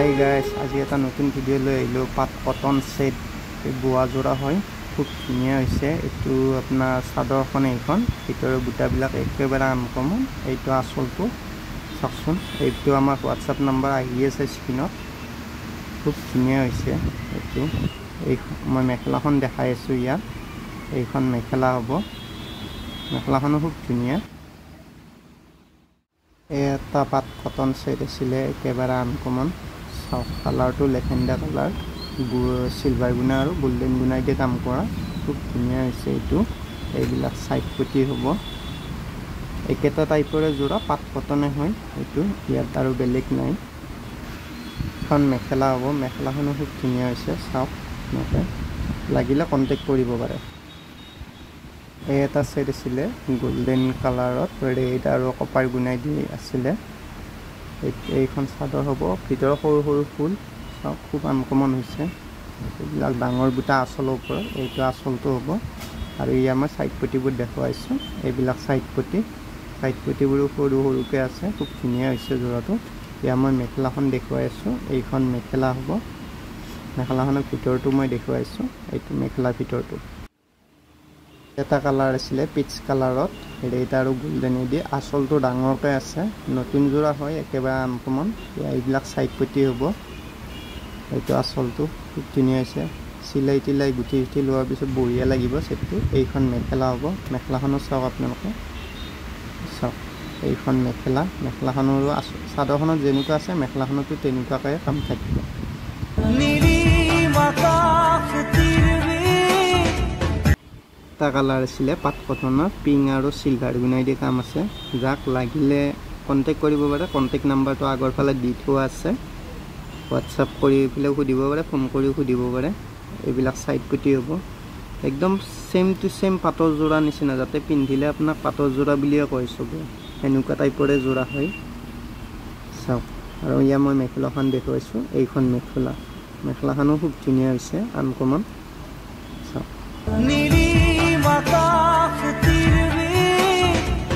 Hey guys, আজি এটা নতুন ভিডিও লৈ আহিলো পাট কটন সেট বুৱা জোৰা হয় খুব ধুনীয়া হৈছে এটো আপোনাৰ সাদৰখন এইখন ভিতৰৰ বুটাবিলাক একেবাৰে আনকমন এইটো আসলটো চাওকচোন এইটো আমাৰ WhatsApp নম্বৰ আহি আছে স্ক্ৰিনত খুব ধুনীয়া হৈছে এটো এই মই মেখেলাখন দেখাই আছো ইয়াত এইখন মেখেলা হ'ব মেখেলাখন খুব ধুনীয়া এটা পাট কটন সেট আছিল একেবাৰে আনকমন কালাৰ তো লেভেণ্ডাৰ কালাৰ সিলভাৰ গুণা আৰু গোল্ডেন গুণাই দিয়ে কাম কৰা খুব ধুনীয়া হৈছে এইটো এইবিলাক সাইড পটি হ'ব একেটা টাইপৰে জোৰা পাট কটনে হয় এইটো ইয়াত আৰু বেলেগ নাই খন মেখেলা হ'ব মেখেলাখন খুব ধুনীয়া হৈছে চাওক নকে লাগিলে কন্টাক্ট কৰিব পাৰে এটা সেট আছিল গোল্ডেন কালাৰত ৰেড আৰু কপাৰ গুণাই দি আছিল এইখন সাদৰ হ'ব ভিতৰ সৰু সৰু ফুল সব খুব আনকমন হৈছে এইবিলাক ডাঙৰ বুটা আসলৰ ওপৰত এইটো আসলটো হ'ব আৰু ইয়া মই সাইড পটিবোৰ দেখুৱাইছো এইবিলাক সাইড পটিবোৰ সৰু সৰুকে আছে খুব ধুনীয়া হৈছে জোৰাটো ইয়া মই মেখেলাখন দেখুৱাইছো এইখন মেখেলা হ'ব মেখেলাখনৰ ভিতৰটো মই দেখুৱাইছো এইটো মেখেলা ভিতৰটো এটা কালাৰ আছিল পিচ কালাৰত ৰেড আৰু গোল্ডেন দি আসলটো ডাঙৰকৈ আছে নতুন জোৰা হয় একেবাৰে আনকমন এইবিলাক সাইড পটি হ'ব এইটো আসলটো খুব ধুনীয়া হৈছে সিলাই তিলাই গুটি গুটি লোৱাৰ পিছত বঢ়িয়া লাগিব সেটটো এইখন মেখেলা হ'ব মেখেলাখনৰ চাওক আপোনালোকে চাওক এইখন মেখেলাখনৰ সাদৰখনত যেনেকুৱা আছে মেখেলাখনতো তেনেকুৱাকৈ কাম থাকিব এটা কালাৰ আছিল পাট কটনৰ পিং আৰু সিলভাৰ গুণাই দি কাম আছে যাক লাগিলে কন্টাক্ট কৰিব পাৰে কন্টাক্ট নাম্বাৰটো আগৰ ফালে দি থোৱা আছে WhatsApp কৰি পেলাই সুধিব পাৰে ফোন কৰি সুধিব পাৰে এইবিলাক সাইড পটি হ'ব একদম সেম টু সেম পাটৰ জোৰা নিচিনা যাতে পিন্ধিলে আপোনাক পাটৰ জোৰা বুলিয়ে কয় সবে এনেকুৱা টাইপৰে জোৰা হয় চাওক আৰু ইয়া মই মেখেলাখন দেখুৱাইছো এইখন মেখেলাখনো খুব ধুনীয়া হৈছে আনকমন চাওক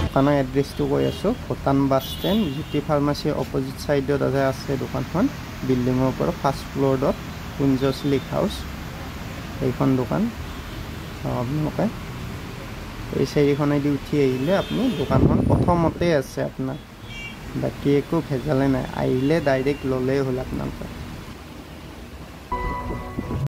দোকানৰ এড্ৰেছটো কৈ আছো Bhutan bus stand GT pharmacy opposite সাইডত আছে দোকানখন বিল্ডিঙৰ ওপৰত ফাৰ্ষ্ট ফ্ল'ৰত কুঞ্জ স্লিক হাউচ এইখন দোকান আপোনালোকে এই চাৰিখনেদি উঠি আহিলে আপুনি দোকানখন প্ৰথমতে আছে আপোনাৰ বাকী একো ভেজালে নাই আহিলে ডাইৰেক্ট ল'লেই হ'ল আপোনালোকে